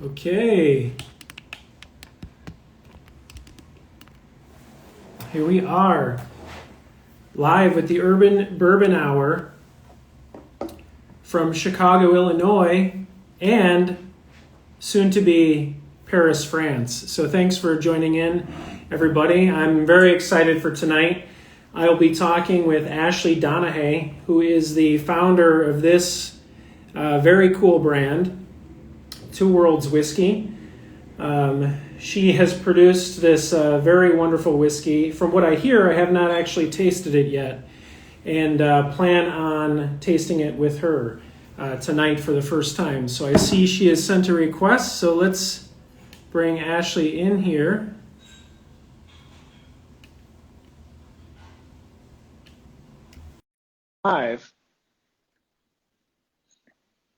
Okay, here we are, live with the Urban Bourbon Hour from Chicago, Illinois, and soon to be Paris, France. So thanks for joining in, everybody. I'm very excited for tonight. I'll be talking with Ashely Donahey, who is the founder of this very cool brand, Two Worlds Whiskey. She has produced this very wonderful whiskey. From what I hear, I have not actually tasted it yet, and plan on tasting it with her tonight for the first time. So I see she has sent a request, so let's bring Ashely in here. Live.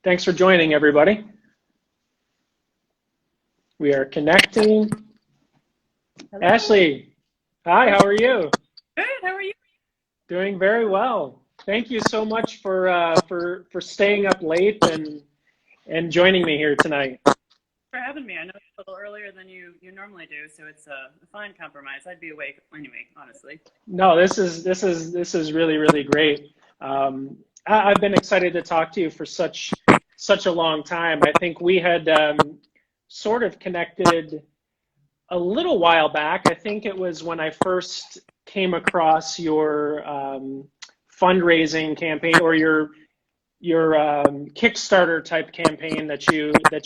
Thanks for joining, everybody. We are connecting. Hello. Ashely, hi, how are you? Good, how are you? Doing very well. Thank you so much for staying up late and joining me here tonight. For having me. I know it's a little earlier than you normally do, so it's a fine compromise. I'd be awake anyway, honestly. No, this is really great. I've been excited to talk to you for such a long time. I think we had sort of connected a little while back. I think it was when I first came across your fundraising campaign, or your Kickstarter type campaign that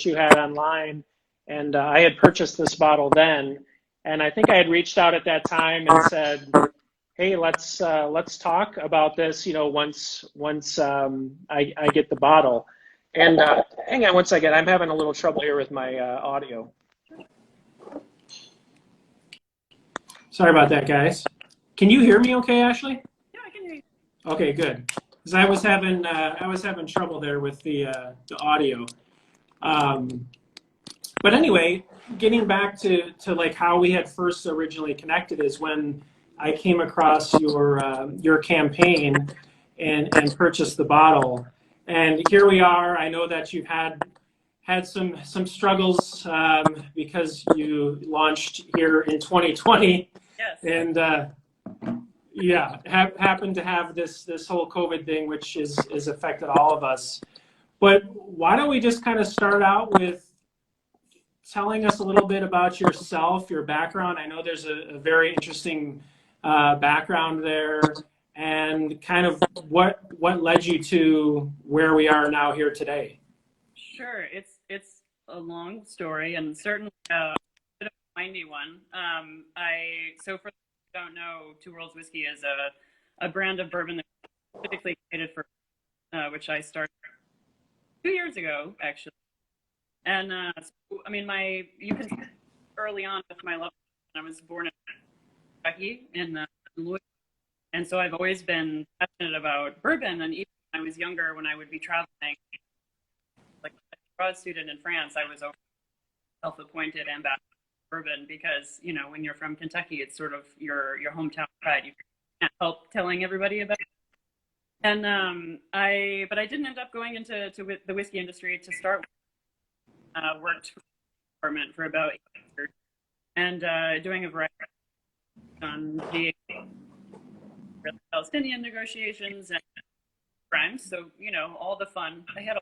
you had online, and I had purchased this bottle then, and I think I had reached out at that time and said, hey, let's talk about this, once I get the bottle. And hang on one second, I'm having a little trouble here with my audio. Sorry about that, guys. Can you hear me okay, Ashely? Yeah, I can hear you. Okay, good. Because I was having trouble there with the audio. But anyway, getting back to like how we had first originally connected is when I came across your campaign and purchased the bottle. And here we are. I know that you've had some struggles because you launched here in 2020. Yes. And yeah, happened to have this whole COVID thing, which is affected all of us. But why don't we just kind of start out with telling us a little bit about yourself, your background. I know there's a very interesting background there, and kind of what led you to where we are now here today. Sure, it's a long story, and certainly a bit of a windy one. So for those who don't know, Two Worlds Whiskey is a brand of bourbon that's specifically created for, which I started 2 years ago, actually. And so, I mean, you can see early on with my love. I was born in Kentucky in Louisville, and so I've always been passionate about bourbon. And even when I was younger, when I would be traveling, like a grad student in France, I was self-appointed ambassador for bourbon because when you're from Kentucky, it's sort of your hometown pride. You can't help telling everybody about it. And but I didn't end up going into the whiskey industry to start with. Worked for the department for about 8 years and doing a variety on the Palestinian negotiations and crimes. So, all the fun. I had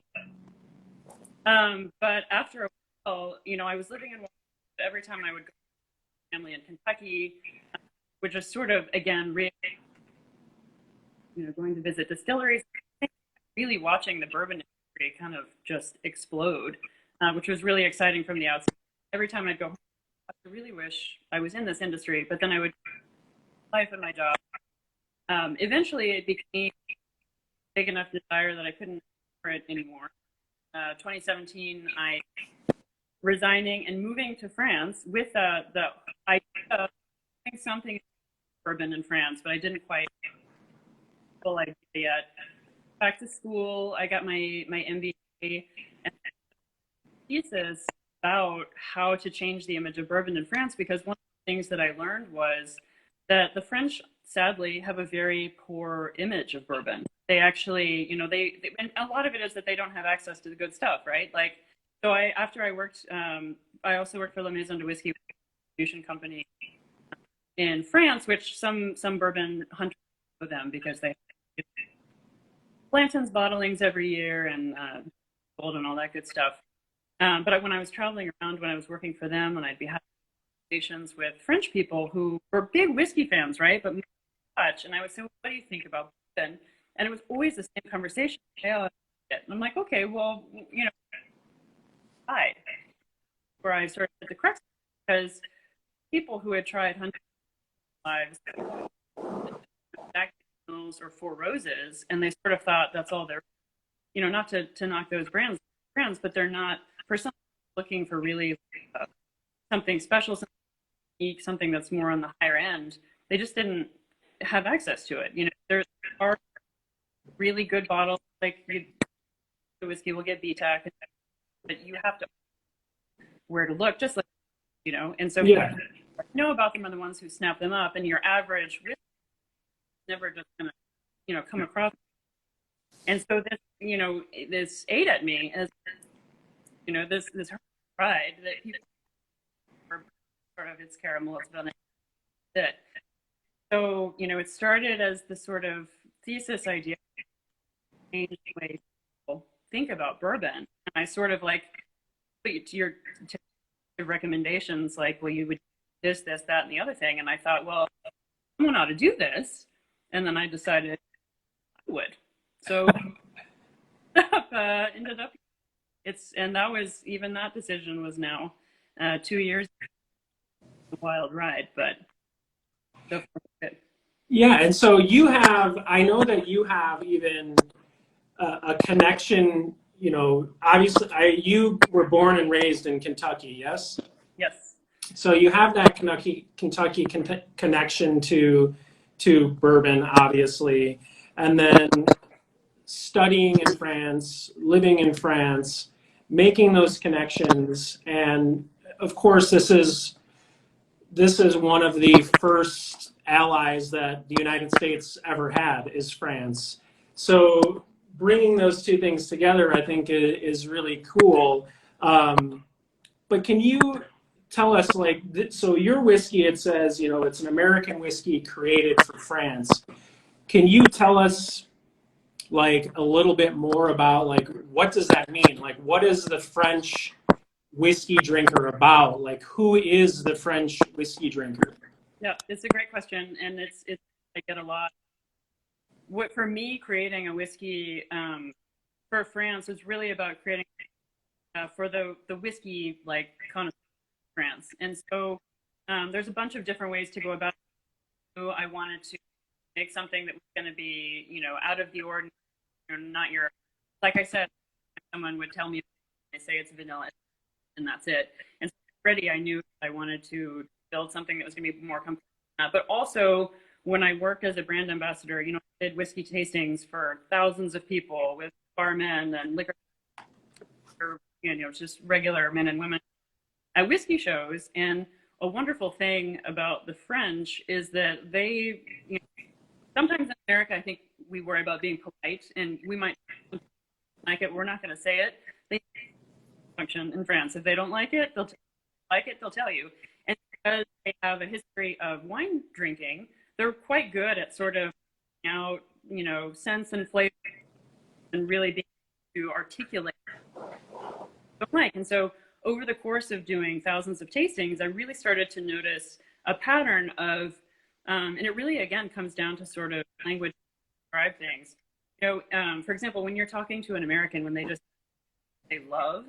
but after a while, I was living in every time I would go to my family in Kentucky, would just sort of, again, going to visit distilleries, really watching the bourbon industry kind of just explode. Which was really exciting from the outside. Every time I'd go home, I really wish I was in this industry, but then I would life and my job. Eventually, it became a big enough desire that I couldn't for it anymore. 2017, I resigning and moving to France with the idea of doing something bourbon in France, but I didn't quite full idea yet. Back to school, I got my MBA. And thesis about how to change the image of bourbon in France, because one of the things that I learned was that the French sadly have a very poor image of bourbon. They actually, and a lot of it is that they don't have access to the good stuff, right? Like So after I worked, I also worked for La Maison de Whiskey distribution company in France, which some bourbon hunters know them because they have Blanton's bottlings every year and gold and all that good stuff. But when I was traveling around, when I was working for them, and I'd be having conversations with French people who were big whiskey fans, right? But much, and I would say, well, what do you think about bourbon? And it was always the same conversation. And I'm like, okay, well, you know, where I started at the crux, because people who had tried hundreds of lives, Jack Daniels or Four Roses, and they sort of thought that's all they're, you know, not to knock those brands, but they're not, for some looking for really something special, something unique, something that's more on the higher end. They just didn't have access to it. You know, there are really good bottles, like the whiskey will get BTAC, but you have to where to look, just like, you know, and so Yeah. know about them are the ones who snap them up, and your average whiskey is never just gonna, you know, come across. And so this, you know, this ate at me as, you know, this pride that people are sort of its caramel, it's vanilla. It. So, you know, it started as the sort of thesis idea, change the way people think about bourbon. And I sort of like to your recommendations, like, well, you would this, that, and the other thing. And I thought, well, someone ought to do this. And then I decided I would. So ended up and that was, even that decision was now 2 years, a wild ride, but so far good. Yeah, and so I know that you have even a connection, you know, obviously you were born and raised in Kentucky, yes? Yes. So you have that Kentucky connection to bourbon, obviously, and then studying in France, living in France, making those connections, and of course, this is one of the first allies that the United States ever had, is France. So bringing those two things together, I think, is really cool. But can you tell us, like, so your whiskey, it says, you know, it's an American whiskey created for France. Can you tell us, like, a little bit more about, like, what does that mean? Like, what is the French whiskey drinker about? Like, who is the French whiskey drinker? Yeah, it's a great question, and it's I get a lot. What, for me, creating a whiskey for France was really about creating for the whiskey, like, connoisseurs of France. And so there's a bunch of different ways to go about it. So I wanted to make something that was going to be, you know, out of the ordinary, not your, like I said, someone would tell me, they say it's vanilla, and that's it. And so already I knew I wanted to build something that was going to be more complex. But also, when I worked as a brand ambassador, you know, I did whiskey tastings for thousands of people with barmen and liquor, you know, just regular men and women at whiskey shows. And a wonderful thing about the French is that they, you know, sometimes in America, I think we worry about being polite, and we might like it. We're not going to say it. They function in France. If they don't like it, they'll tell you. And because they have a history of wine drinking, they're quite good at sort of out, you know, sense and flavor, and really being able to articulate what they like. And so over the course of doing thousands of tastings, I really started to notice a pattern of, and it really, again, comes down to sort of language to describe things. You know, for example, when you're talking to an American, when they love,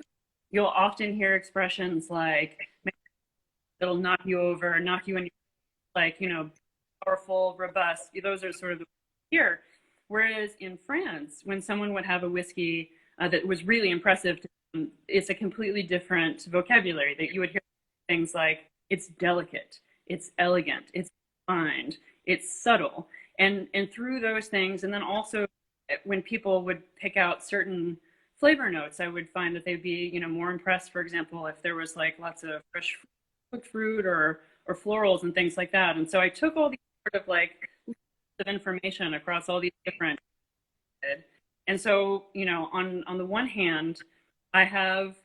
you'll often hear expressions like, it'll knock you over, knock you in, like, you know, powerful, robust. Those are sort of the here. Whereas in France, when someone would have a whiskey that was really impressive to them, it's a completely different vocabulary that you would hear things like, it's delicate, it's elegant, it's refined, it's subtle. And through those things, and then also when people would pick out certain flavor notes, I would find that they'd be, you know, more impressed, for example, if there was like lots of fresh cooked fruit or florals and things like that. And so I took all these sort of like of information across all these different, and so, you know, on the one hand, I have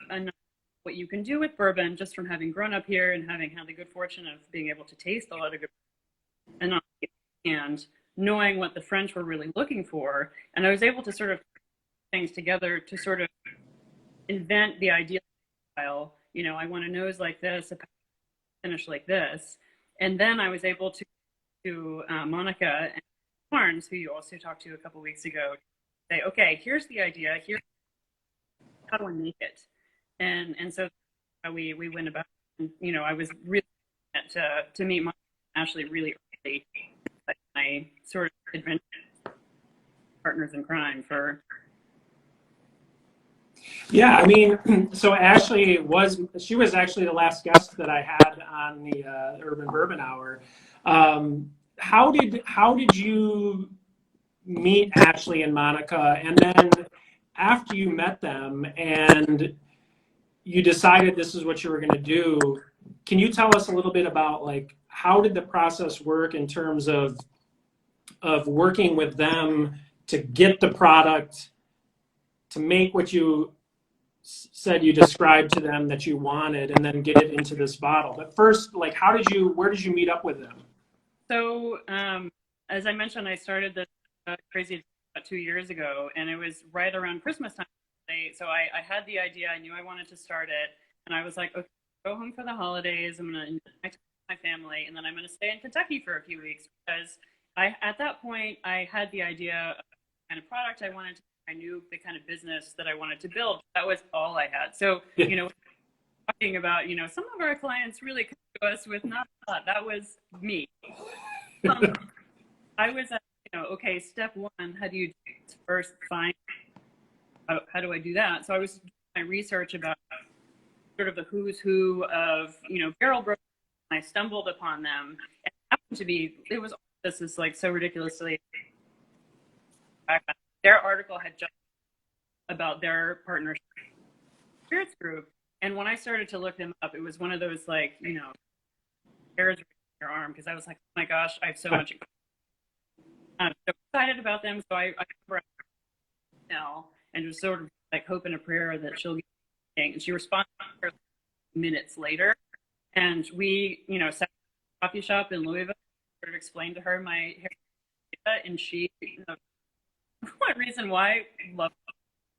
what you can do with bourbon just from having grown up here and having had the good fortune of being able to taste a lot of good and knowing what the French were really looking for. And I was able to sort of things together to sort of invent the ideal style. You know, I want a nose like this, a finish like this. And then I was able to Monica and Barnes, who you also talked to a couple weeks ago, say, okay, here's the idea. Here's how do I make it? And so we went about. And, you know, I was really to meet Ashely really early, like my sort of adventure partners in crime for. Yeah, I mean, so Ashely was actually the last guest that I had on the Urban Bourbon Hour. How did you meet Ashely and Monica, and then after you met them and you decided this is what you were going to do, can you tell us a little bit about like how did the process work in terms of working with them to get the product to make what you said you described to them that you wanted and then get it into this bottle? But first, like where did you meet up with them? So as I mentioned, I started this crazy about 2 years ago, and it was right around Christmas time. So I had the idea. I knew I wanted to start it, and I was like, okay, go home for the holidays. I'm going to connect with my family, and then I'm going to stay in Kentucky for a few weeks because at that point I had the idea of the kind of product I wanted to. I knew the kind of business that I wanted to build. That was all I had. So, you know, talking about, you know, some of our clients really come to us with not a lot. That was me. I was, you know, okay, step one, how do you first find, how do I do that? So I was doing my research about sort of the who's who of, you know, barrel brokers. I stumbled upon them. And it happened to be, it was, this is like so ridiculously, their article had just about their partnership spirits group. And when I started to look them up, it was one of those like, you know, hairs in your arm because I was like, oh my gosh, I have so much. I'm so excited about them. So I remember now and just sort of like hope and a prayer that she'll get anything. And she responded minutes later. And we, you know, sat in a coffee shop in Louisville, sort of explained to her my hair, and she, you know, one reason why love.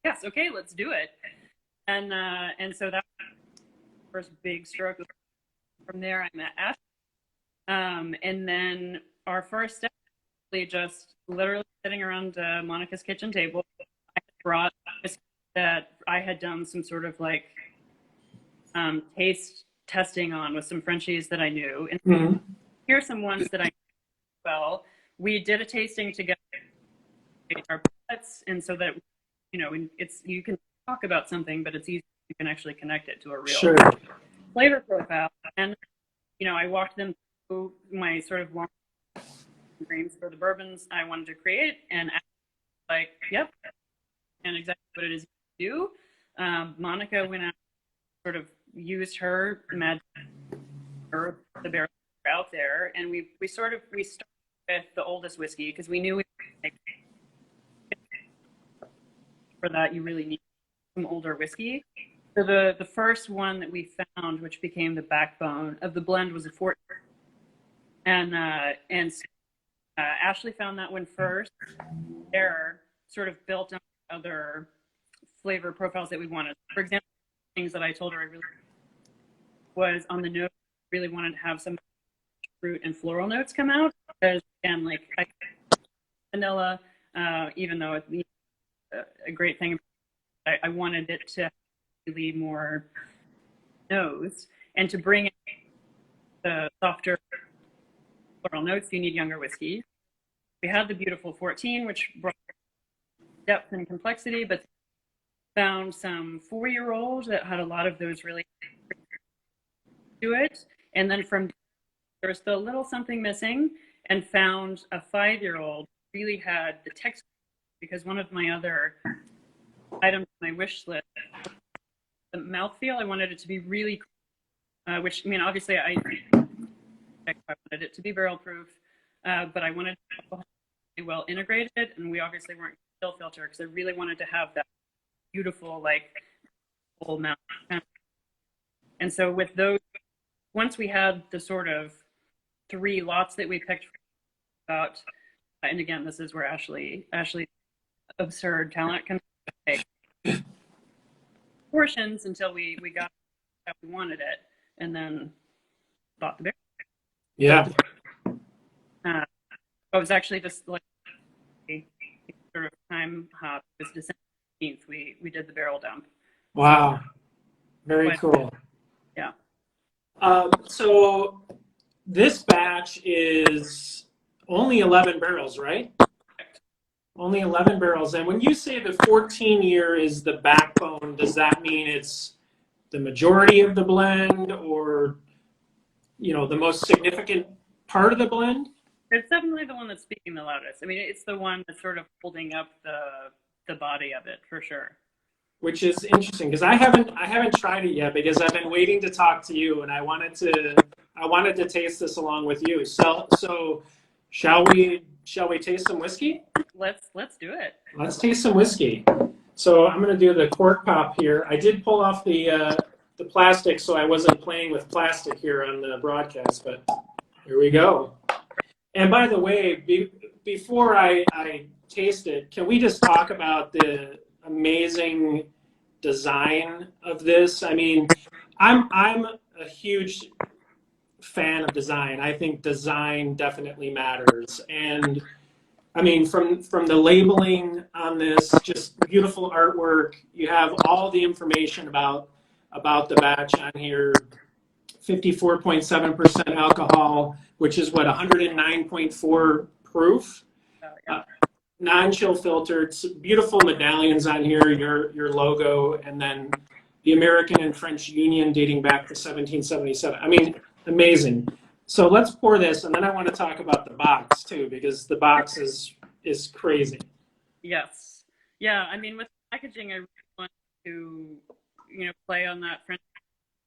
Yes, okay, let's do it. And so that was the first big stroke. From there, I met Ash. And then our first step, just literally sitting around Monica's kitchen table, I brought that I had done some sort of like taste testing on with some Frenchies that I knew. And here's some ones that I knew well. We did a tasting together, our palettes, and so that, you know, it's, you can talk about something, but it's easy, you can actually connect it to a real flavor profile. And, you know, I walked them through my sort of long dreams for the bourbons I wanted to create, and like, yep, and exactly what it is you do. Monica went out, sort of used her magic, the barrel out there, and we started with the oldest whiskey because we knew we for that you really need some older whiskey. So the first one that we found, which became the backbone of the blend, was a 14. And Ashely found that one first. There, sort of built on other flavor profiles that we wanted. For example, things that I told her I really was on the note. Really wanted to have some fruit and floral notes come out because, again, like vanilla, even though it's a great thing, I wanted it to be more nose and to bring in the softer floral notes. You need younger whiskey. We had the beautiful 14, which brought depth and complexity, but found some 4-year-old that had a lot of those really to it. And then from there was still a little something missing, and found a 5-year-old really had the texture, because one of my other items on my wish list, the mouthfeel, I wanted it to be really, which, I mean, obviously I wanted it to be barrel proof, but I wanted it to be well integrated, and we obviously weren't still filter because I really wanted to have that beautiful, like, full amount. And so with those, once we had the sort of 3 lots that we picked about, and again, this is where Ashely's absurd talent can take portions until we got that we wanted it, and then bought the barrel. Yeah. It was actually just like a sort of time hop. It was December 15th. We did the barrel dump. Wow. Very cool. Yeah. So this batch is only 11 barrels, right? Only 11 barrels. And when you say the 14-year is the backbone, does that mean it's the majority of the blend, or, you know, the most significant part of the blend? It's definitely the one that's speaking the loudest. I mean, it's the one that's sort of holding up the body of it, for sure. Which is interesting, because I haven't tried it yet, because I've been waiting to talk to you, and I wanted to taste this along with you. So shall we taste some whiskey? Let's do it. Let's taste some whiskey. So I'm going to do the cork pop here. I did pull off the plastic, so I wasn't playing with plastic here on the broadcast, but here we go. And by the way, before I taste it, can we just talk about the amazing design of this? I mean, I'm a huge fan of design. I think design definitely matters. And I mean, from the labeling on this, just beautiful artwork. You have all the information about the batch on here. 54.7% alcohol, which is what, 109.4 proof. Non-chill filtered, beautiful medallions on here, your logo, and then the American and French Union dating back to 1777. I mean, amazing. So let's pour this, and then I want to talk about the box too, because the box is crazy. Yes. Yeah, I mean, with packaging, I really want to, play on that French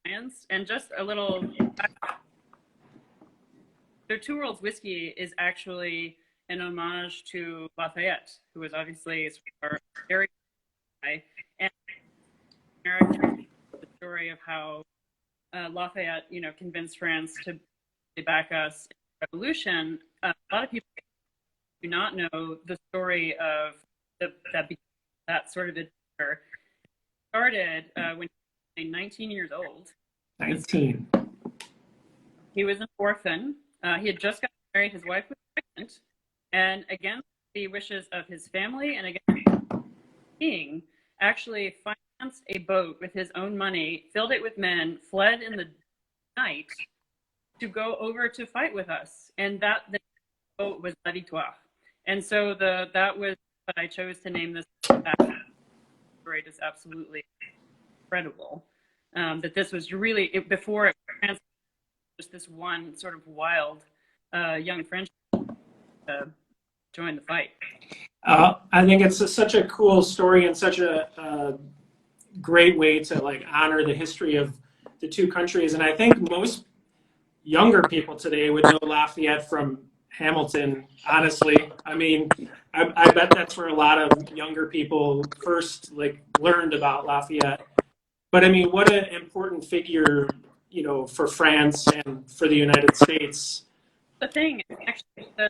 science, and just a little. So Two Worlds Whiskey is actually an homage to Lafayette, who was obviously our very guy, and the story of how Lafayette, convinced France to back us in the revolution. A lot of people do not know the story of that sort of adventure. It started when he was 19 years old. 19. He was an orphan. He had just got married. His wife was pregnant. And against the wishes of his family and against the king, actually financed a boat with his own money, filled it with men, fled in the night to go over to fight with us. And the boat was La Victoire. And so that was what I chose to name this story. Is absolutely incredible. That this was really, before it was just this one sort of wild young French join the fight. I think it's such a cool story and such a great way to honor the history of the two countries. And I think most younger people today would know Lafayette from Hamilton, honestly. I mean, I bet that's where a lot of younger people first learned about Lafayette. But I mean, what an important figure, for France and for the United States. The thing, actually, the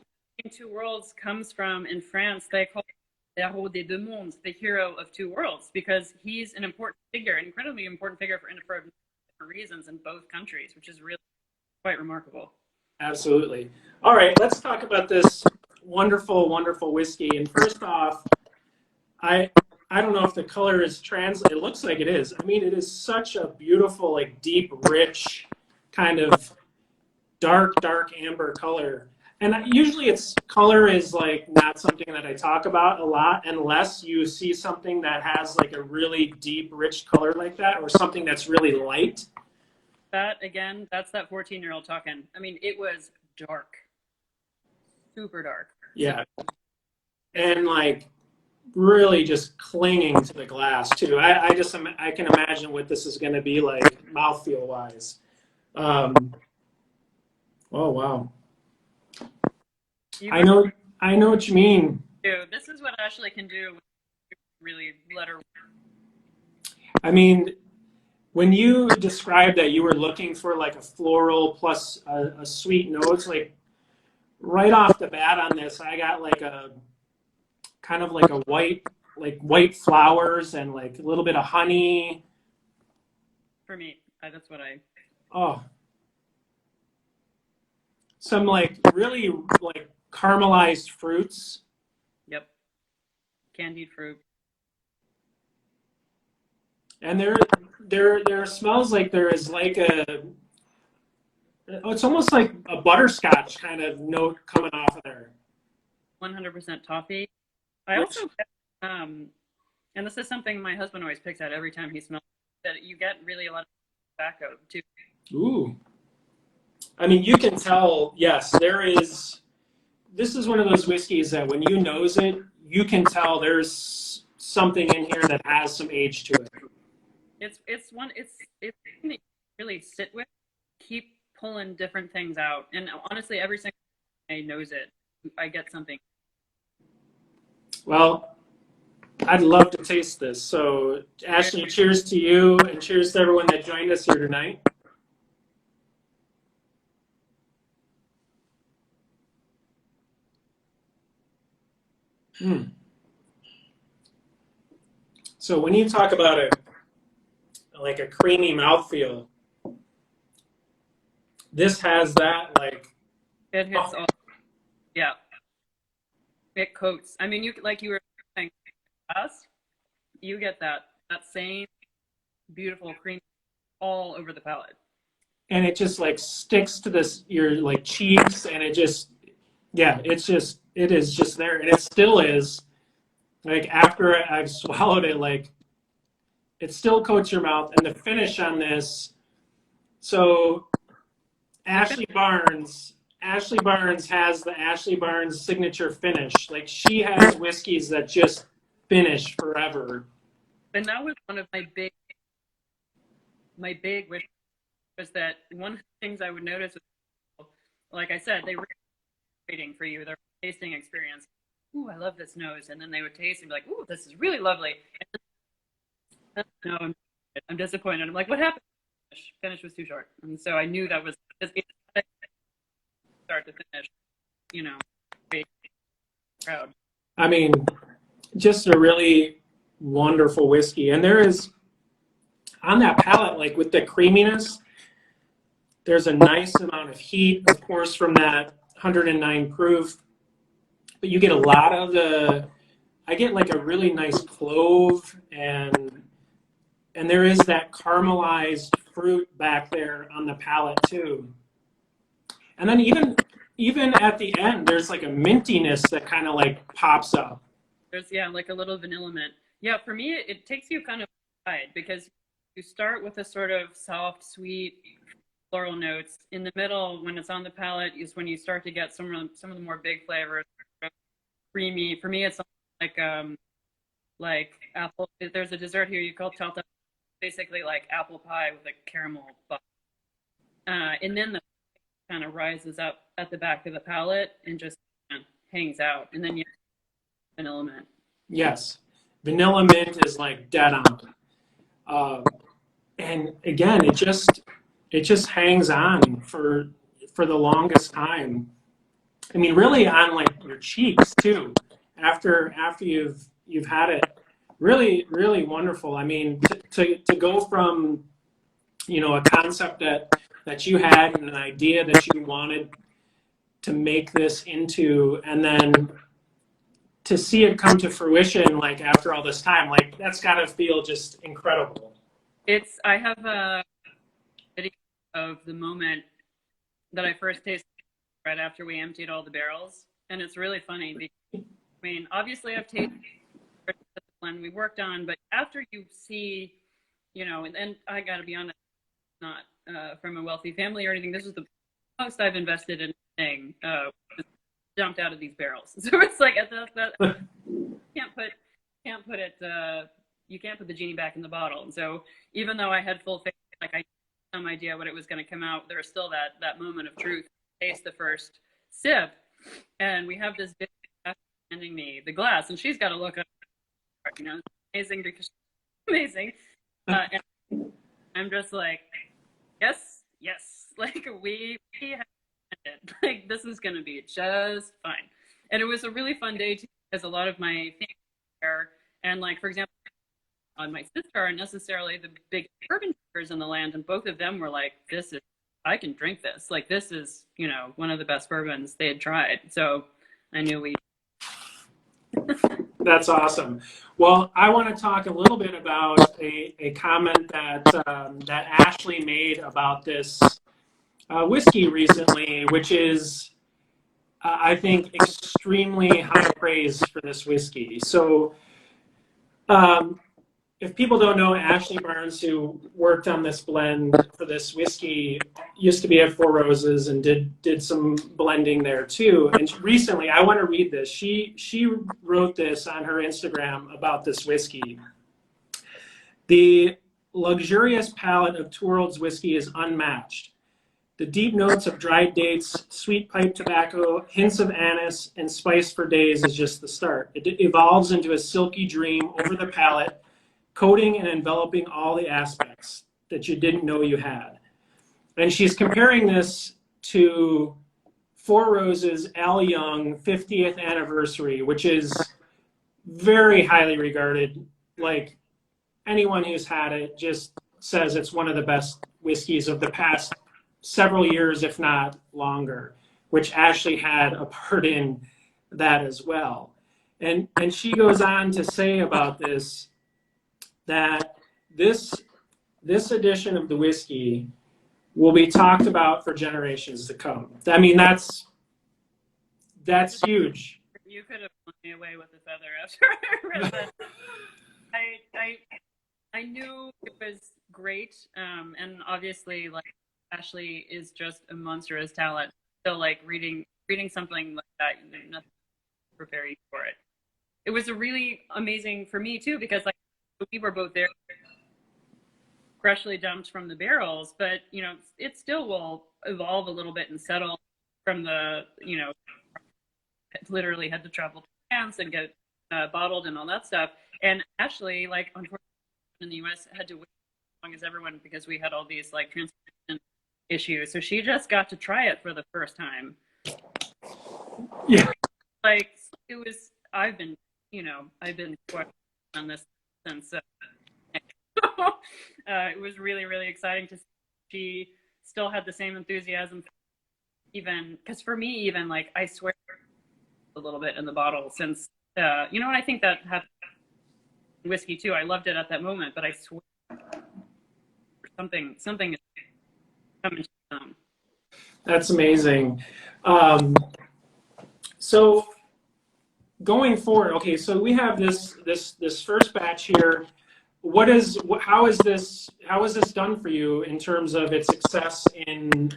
Two Worlds comes from, in France, they call it Le Héros des Deux Mondes, the hero of two worlds, because he's an important figure, an incredibly important figure for different reasons in both countries, which is really quite remarkable. Absolutely. All right, let's talk about this wonderful, wonderful whiskey. And first off, I don't know if the color is it looks like it is. I mean, it is such a beautiful, deep, rich, kind of dark amber color. And usually color is not something that I talk about a lot unless you see something that has a really deep, rich color like that, or something that's really light. That, again, that's that 14-year-old talking. I mean, it was dark. Super dark. Yeah. And really just clinging to the glass too. I can imagine what this is going to be like mouthfeel wise. Oh wow. I know what you mean. This is what Ashely can do. Really let her. I mean, When you described that you were looking for like a floral plus a sweet notes, like right off the bat on this, I got like a kind of like a white flowers and like a little bit of honey. For me, that's what I. Oh, some like really like caramelized fruits. Yep, candied fruit. And there smells like there is like a it's almost like a butterscotch kind of note coming off of there. 100% toffee. I Which also get, and this is something my husband always picks out every time he smells, that you get really a lot of tobacco too. ooh. I mean you can tell, yes, there is this is one of those whiskeys that when you nose it, you can tell there's something in here that has some age to it. It's really sit with, keep pulling different things out, and honestly, every single time I nose it, I get something. Well, I'd love to taste this. So, Ashely, cheers to you and cheers to everyone that joined us here tonight. Mm. So, when you talk about it like a creamy mouthfeel, this has that like It hits all, yeah. It coats. I mean, you like you were saying, us, you get that same beautiful cream all over the palate. and it just like sticks to this your like cheeks and it just yeah, it is just there and it still is like after I've swallowed it like it still coats your mouth and the finish on this so Ashely Barnes has the Ashely Barnes signature finish. Like she has whiskeys that just finish forever. And that was one of my big wishes was that one of the things I would notice was, like I said, they were waiting for you, their tasting experience. Ooh, I love this nose, and then they would taste and be like, ooh, this is really lovely. And then, no, I'm disappointed. I'm like, what happened? Finish was too short, and so I knew that was start to finish. You know, proud. I mean, just a really wonderful whiskey. And there is on that palate, like with the creaminess, there's a nice amount of heat, of course, from that 109 proof. But you get a lot of I get like a really nice clove and there is that caramelized fruit back there on the palate too. And then even at the end, there's like a mintiness that kind of like pops up. There's like a little vanilla mint. Yeah, for me, it takes you kind of aside because you start with a sort of soft, sweet floral notes. In the middle, when it's on the palate, is when you start to get some of the more big flavors, creamy. For me, it's like apple. There's a dessert here you call tarta, basically like apple pie with a caramel butter. And then the kind of rises up at the back of the palate and just hangs out. And then you have vanilla mint. Yes, vanilla mint is like dead on. Uh, and again, it just hangs on for the longest time. I mean, really on like your cheeks too. After you've had it, really really wonderful. I mean, to go from a concept that you had and an idea that you wanted to make this into, and then to see it come to fruition like after all this time, like that's got to feel just incredible. I have a video of the moment that I first tasted right after we emptied all the barrels, and it's really funny because, I mean, obviously I've tasted when we worked on, but after you see, and I got to be honest, not from a wealthy family or anything. This is the most I've invested in anything dumped out of these barrels. So it's like that can't put it. You can't put the genie back in the bottle. And so even though I had full faith, like I had some idea what it was going to come out, there was still that moment of truth. Taste the first sip, and we have this bitch handing me the glass, and she's got to look up. It's amazing because she's amazing. And I'm just like, yes, yes. Like we have it. Like this is gonna be just fine. And it was a really fun day too, because a lot of my family were there. And like for example, my sister aren't necessarily the big bourbon drinkers in the land, and both of them were like, "This is, I can drink this. Like this is, one of the best bourbons they had tried." So I knew we. That's awesome. Well, I want to talk a little bit about a comment that Ashely made about this whiskey recently, which is, I think, extremely high praise for this whiskey. So, um, if people don't know, Ashely Barnes, who worked on this blend for this whiskey, used to be at Four Roses and did some blending there too. And recently, I want to read this. She wrote this on her Instagram about this whiskey. The luxurious palate of Two Worlds whiskey is unmatched. The deep notes of dried dates, sweet pipe tobacco, hints of anise, and spice for days is just the start. It evolves into a silky dream over the palate, coating and enveloping all the aspects that you didn't know you had. And she's comparing this to Four Roses Al Young 50th anniversary, which is very highly regarded. Like anyone who's had it just says it's one of the best whiskeys of the past several years, if not longer, which Ashely had a part in that as well. And she goes on to say about this that this edition of the whiskey will be talked about for generations to come. I mean, that's huge. You could have blown me away with a feather after I read that. I knew it was great, and obviously, like Ashely is just a monstrous talent. So, like reading something like that, nothing to prepare you for it. It was a really amazing for me too, because like we were both there, freshly dumped from the barrels, but it still will evolve a little bit and settle from the literally had to travel to France and get bottled and all that stuff. And Ashely, like unfortunately in the US, had to wait as long as everyone because we had all these like transportation issues. So she just got to try it for the first time. Yeah. Like it was. I've been on this since. It was really, really exciting to see she still had the same enthusiasm, even because for me, even like I swear a little bit in the bottle since, and I think that happened with whiskey too. I loved it at that moment, but I swear something is coming to them. That's amazing. So going forward, okay, so we have this first batch here. How is this done for you in terms of its success in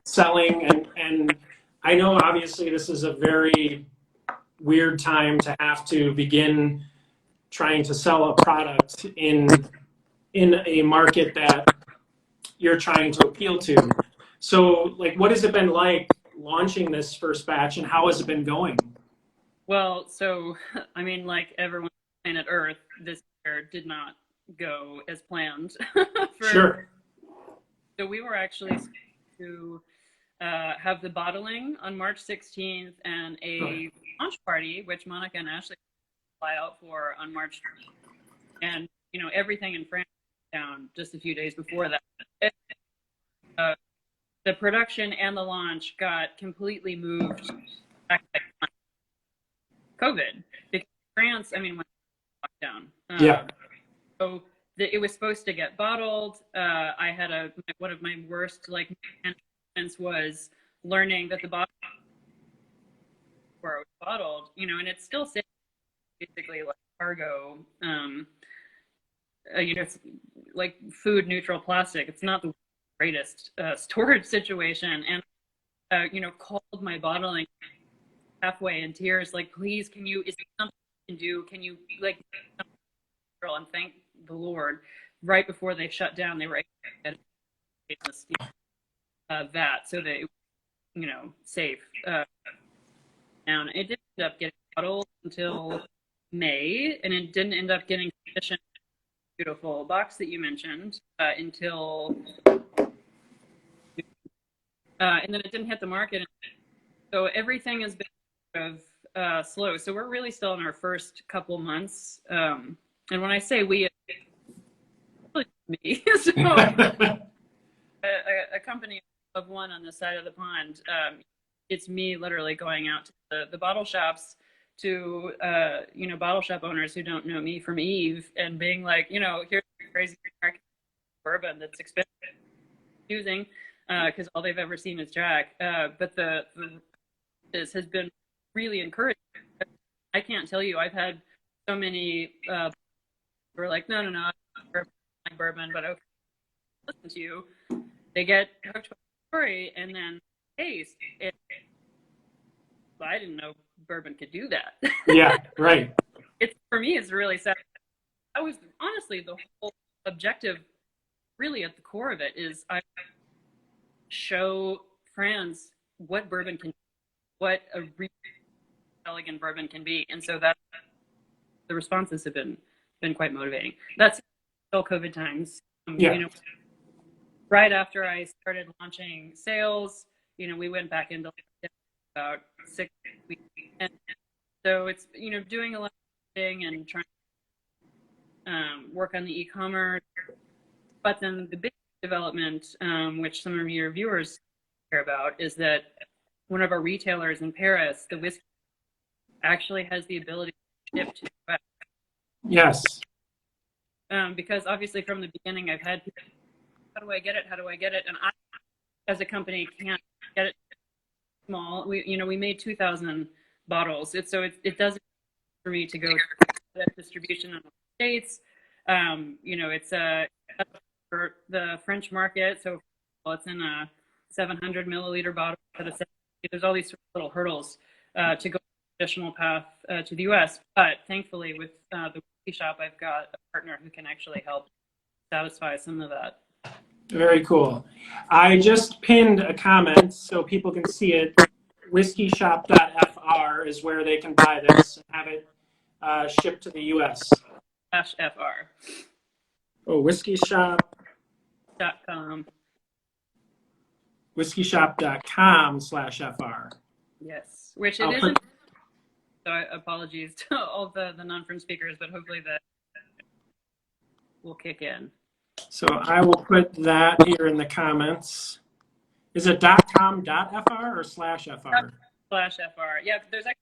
selling? And I know obviously this is a very weird time to have to begin trying to sell a product in a market that you're trying to appeal to. So, like, what has it been like launching this first batch, and how has it been going? Well, so I mean, like everyone on planet Earth, this year did not go as planned. Sure. So we were actually to have the bottling on March 16th and a launch party, which Monica and Ashely fly out for on March 20th. And everything in France down just a few days before that. The production and the launch got completely moved back by COVID because France, I mean, went lockdown. Yeah. So it was supposed to get bottled. I had one of my worst moments was learning that the bottle where it was bottled, and it's still basically like cargo. It's like food neutral plastic. It's not the greatest storage situation, and called my bottling halfway in tears, like, please, is there something you can do? Can you girl? And thank the Lord, right before they shut down, they were able to get the steel vat so that it was, safe. And it didn't end up getting bottled until May, and it didn't end up getting sufficient beautiful box that you mentioned until, and then it didn't hit the market. So everything has been sort of slow. So we're really still in our first couple months. And when I say we, it's really me. So a company of one on the side of the pond. It's me literally going out to the bottle shops to, bottle shop owners who don't know me from Eve and being like, here's crazy bourbon that's expensive using because all they've ever seen is Jack. But this has been really encouraging. I can't tell you, I've had so many who are like, no, I don't like bourbon, but okay, listen to you. They get hooked by the story and then taste it. I didn't know bourbon could do that. Yeah, right. For me, it's really sad. I was honestly, the whole objective really at the core of it is I show friends what bourbon can, what a really elegant bourbon can be. And so that the responses have been quite motivating. That's still COVID times. Right after I started launching sales, we went back into about 6 weeks. And so it's, doing a lot of thing and trying to work on the e-commerce. But then the big development, which some of your viewers care about, is that one of our retailers in Paris, the whiskey, actually has the ability to ship to the US. Yes. Because obviously from the beginning, I've had people, how do I get it? How do I get it? And I, as a company, can't get it small. We made 2,000 bottles. It doesn't for me to go to that distribution in the States. It's for the French market. So it's in a 700 milliliter bottle. There's all these little hurdles to go the traditional path to the US. But thankfully, with the whiskey shop, I've got a partner who can actually help satisfy some of that. Very cool. I just pinned a comment so people can see it. Whiskyshop.fr is where they can buy this and have it shipped to the U.S. /FR. Oh, whiskyshop.com. Whiskyshop.com/FR. Yes, which it isn't. So apologies to all the non-French speakers, but hopefully that will kick in. So I will put that here in the comments. Is it .com.fr or /FR? /FR. Yeah, there's a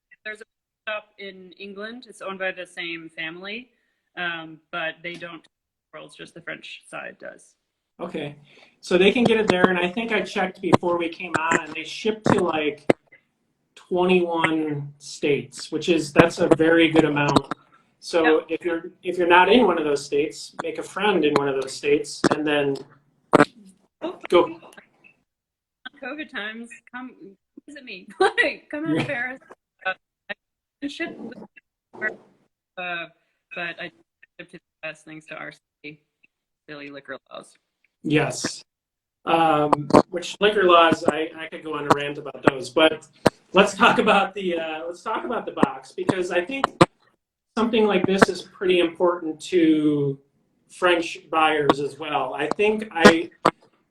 shop in England. It's owned by the same family, but they don't. It's just the French side does. Okay, so they can get it there, and I think I checked before we came on, and they ship to like 21 states, that's a very good amount. So if you're not in one of those states, make a friend in one of those states, and then go. COVID times, come visit me. Come out to Paris. I can ship, but I ship to the US thanks to our silly liquor laws. Yes. Which liquor laws? I could go on a rant about those, but let's talk about the box, because I think something like this is pretty important to French buyers as well. I think I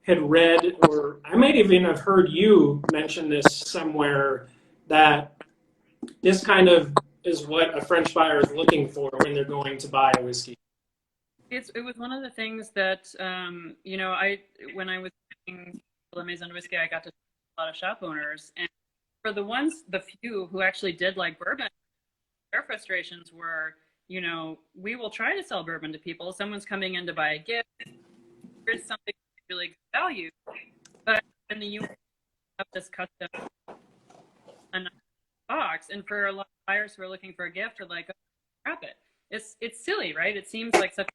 had read, or I might even have heard you mention this somewhere, that this kind of is what a French buyer is looking for when they're going to buy a whiskey. It was one of the things that, when I was doing La Maison Whiskey, I got to see a lot of shop owners. And for the few who actually did like bourbon, their frustrations were, we will try to sell bourbon to people. Someone's coming in to buy a gift. Here's something really good value. But in the U.S., have this custom box. And for a lot of buyers who are looking for a gift, are like, oh, crap it. It's silly, right? It seems like such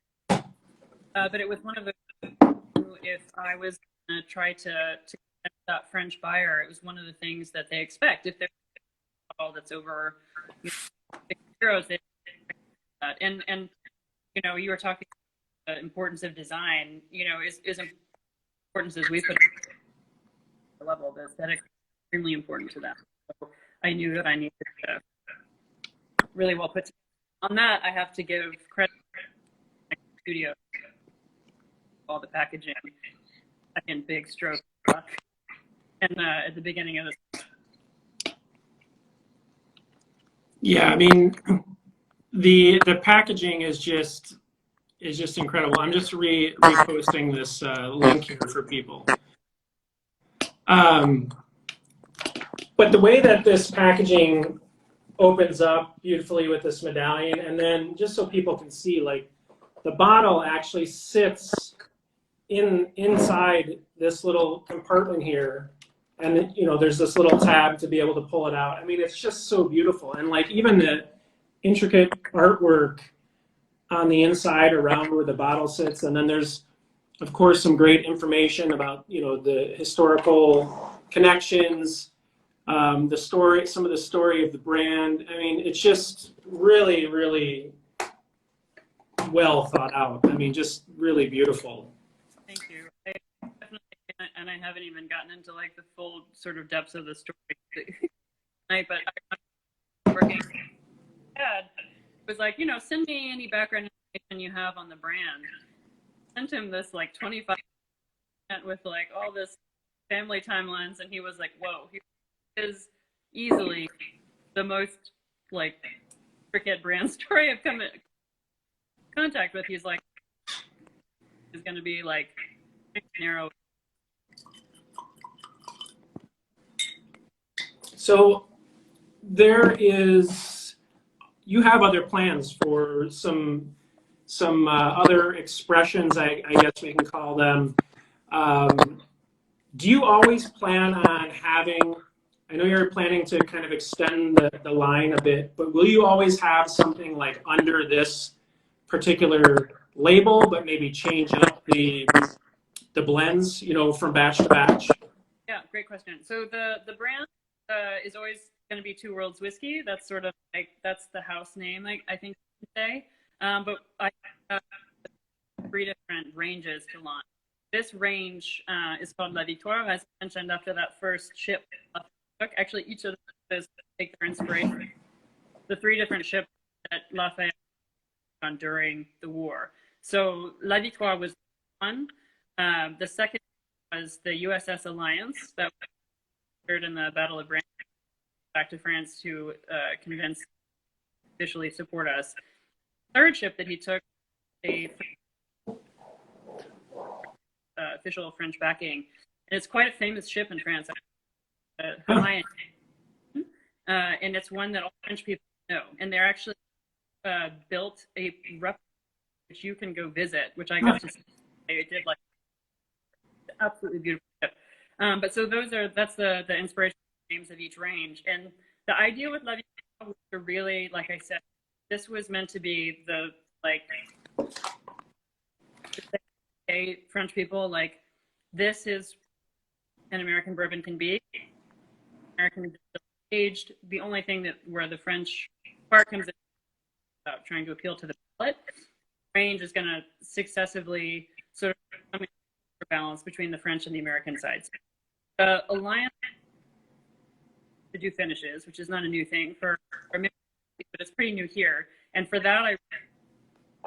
but it was one of the, if I was going to try to get that French buyer, it was one of the things that they expect. If they're all that's over €6, they expect that. And you were talking about the importance of design, is importance as we put it at the level of aesthetic is extremely important to them. So I knew that I needed to really well put together. On that, I have to give credit to the studio. all the packaging, second big stroke, and at the beginning of this. Yeah, I mean, the packaging is just incredible. I'm just reposting this link here for people. But the way that this packaging opens up beautifully with this medallion, and then just so people can see, like, the bottle actually sits inside this little compartment here, and there's this little tab to be able to pull it out. I mean, it's just so beautiful, and like even the intricate artwork on the inside around where the bottle sits, and then there's of course some great information about the historical connections, the story, some of the story of the brand. I mean, it's just really, really well thought out. I mean, just really beautiful. Thank you. I definitely, and I haven't even gotten into like the full sort of depths of the story tonight, but I'm working. Dad was like, send me any background information you have on the brand. Sent him this like 25 with like all this family timelines, and he was like, whoa, he is easily the most like intricate brand story I've come in contact with. He's like, is going to be like narrow. So you have other plans for some other expressions, I guess we can call them. Do you always plan on having, I know you're planning to kind of extend the line a bit, but will you always have something like under this particular label, but maybe change up the blends, from batch to batch? Yeah, great question. So the brand is always going to be Two Worlds Whiskey. That's sort of like, that's the house name, I think you can say. But I have 3 different ranges to launch. This range is called La Victoire, as I mentioned, after that first ship. Actually, each of those take their inspiration. The 3 different ships that La Fayette on during the war. So La Victoire was one. The second was the USS Alliance that was captured in the Battle of Brand, back to France to convince officially support us. Third ship that he took, a official French backing, and it's quite a famous ship in France. And it's one that all French people know, and they're actually built a replica which you can go visit, which I got to see. I did like absolutely beautiful ship. But so that's the inspiration names of each range, and the idea with La Vie was to really, like I said, this was meant to be the like French people, like, this is an American bourbon can be. American aged. The only thing where the French part comes in about trying to appeal to the palate, range is going to successively sort of come into balance between the French and the American sides. The Alliance to do finishes, which is not a new thing for American, but it's pretty new here. And for that, I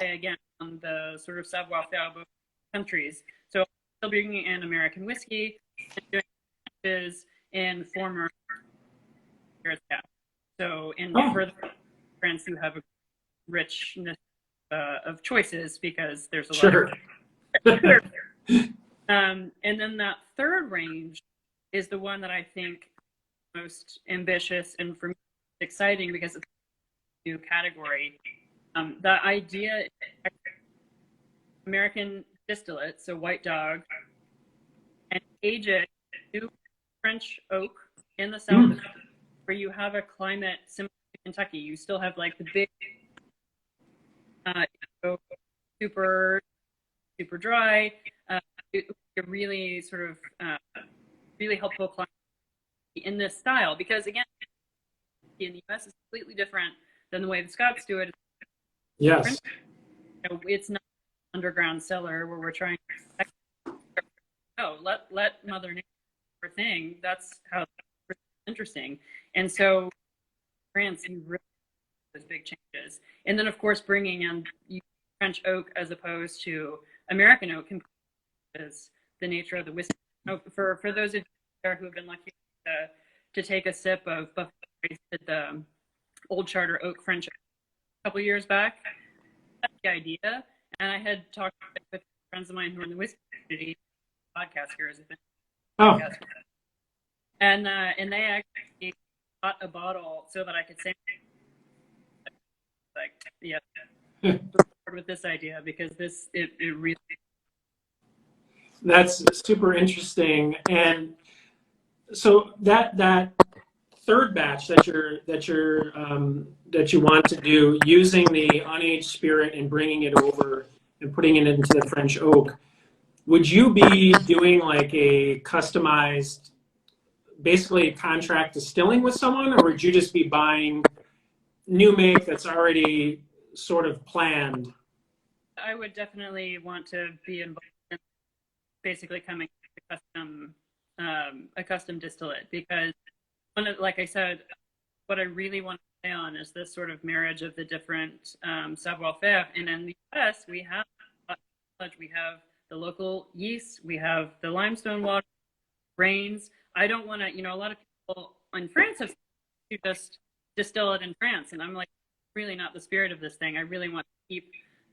say again on the sort of savoir-faire both countries. So still bringing in American whiskey and doing finishes in former So in further France, you have a richness of choices because there's a lot of and then that third range is the one that I think most ambitious and for me exciting because it's a new category. The idea is American distillate, so white dog, and age it to French oak in the south, where you have a climate similar to Kentucky. You still have like the big, super dry, a really sort of really helpful climate in this style. Because again, in the U.S. is completely different than the way the Scots do it. Yes, it's not an underground cellar where we're trying to let Mother Nature do her thing. That's how it's interesting. And so, France, you really those big changes, and then of course bringing in French oak as opposed to American oak is the nature of the whiskey. For those of you there who have been lucky to take a sip of Buffalo Trace at the Old Charter Oak French a couple years back, that's the idea. And I had talked with friends of mine who are in the whiskey community, podcasters, and they actually bought a bottle so that I could say, like, yeah, with this idea, because it really. That's super interesting. And so that third batch that you want to do using the unaged spirit and bringing it over and putting it into the French oak, would you be doing like a customized, basically contract distilling with someone, or would you just be buying new make that's already sort of planned? I would definitely want to be involved in basically coming to a custom distillate, because like I said, what I really want to play on is this sort of marriage of the different savoir-faire. And in the US, we have the local yeast, we have the limestone water, grains. I don't want to, a lot of people in France have to just distill it in France, and I'm like, really not the spirit of this thing. I really want to keep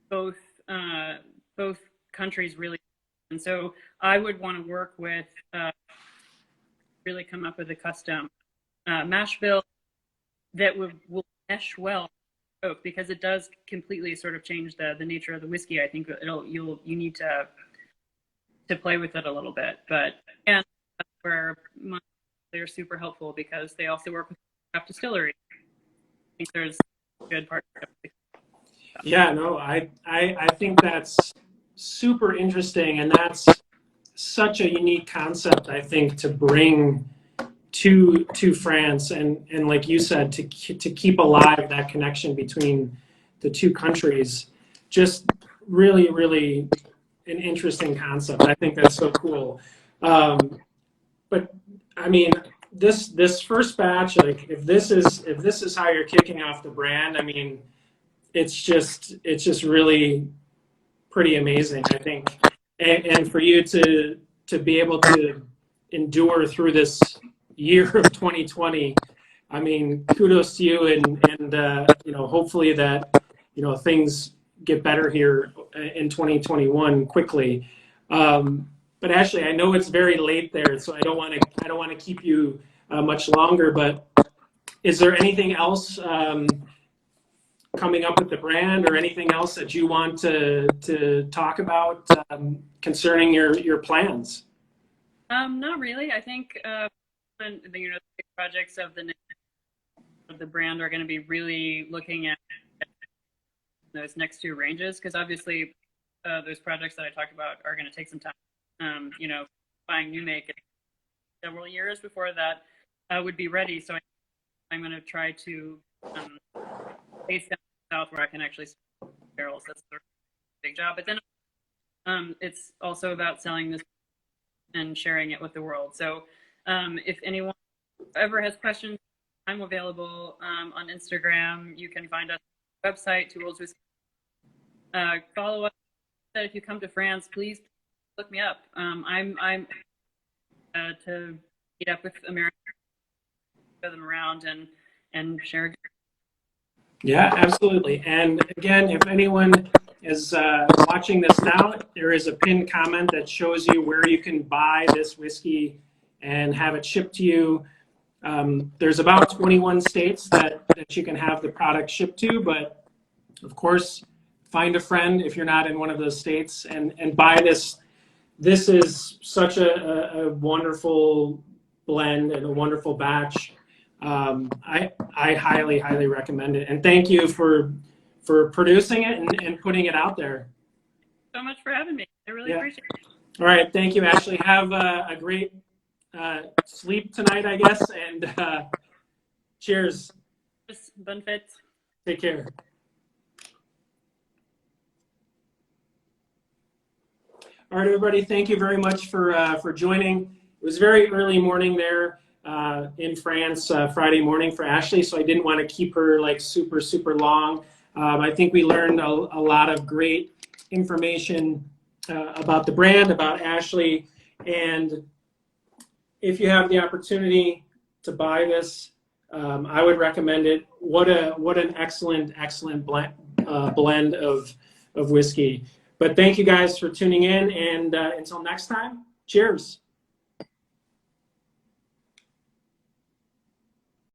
both countries really. And so I would want to work with really come up with a custom mash bill that will mesh well, because it does completely sort of change the nature of the whiskey. I think you need to play with it a little bit, but and that's where they're super helpful, because they also work with craft distillery. I think there's good partnership. Yeah, no, I think that's super interesting, and that's such a unique concept, I think, to bring to France, and like you said, to keep alive that connection between the two countries. Just really, really an interesting concept. I think that's so cool. But I mean, this first batch, like if this is how you're kicking off the brand, I mean, it's just really pretty amazing, I think. And for you to be able to endure through this year of 2020, I mean, kudos to you, and hopefully that things get better here in 2021 quickly. But Ashely, I know it's very late there, so I don't want to keep you much longer. But is there anything else coming up with the brand, or anything else that you want to talk about concerning your plans? Not really. I think the big projects of the brand are going to be really looking at those next two ranges, because obviously those projects that I talked about are going to take some time. Buying new make several years before that would be ready. So I'm going to try to base down south where I can actually sell barrels. That's a big job. But then it's also about selling this and sharing it with the world. So if anyone ever has questions, I'm available on Instagram. You can find us on our website, Two Worlds Whiskey. Follow up. If you come to France, please look me up. I'm to meet up with Americans, show them around, and share. Yeah, absolutely. And again, if anyone is watching this now, there is a pinned comment that shows you where you can buy this whiskey and have it shipped to you. There's about 21 states that you can have the product shipped to, but of course, find a friend if you're not in one of those states and buy this. This is such a wonderful blend and a wonderful batch. I highly, highly recommend it. And thank you for producing it and putting it out there. So much for having me. I really appreciate it. All right. Thank you, Ashely. Have a great sleep tonight, I guess. And cheers. Bon fête. Take care. All right, everybody. Thank you very much for joining. It was very early morning there in France, Friday morning for Ashely, so I didn't want to keep her like super, super long. I think we learned a lot of great information about the brand, about Ashely, and if you have the opportunity to buy this, I would recommend it. What an excellent blend of whiskey. But thank you guys for tuning in, and until next time, cheers.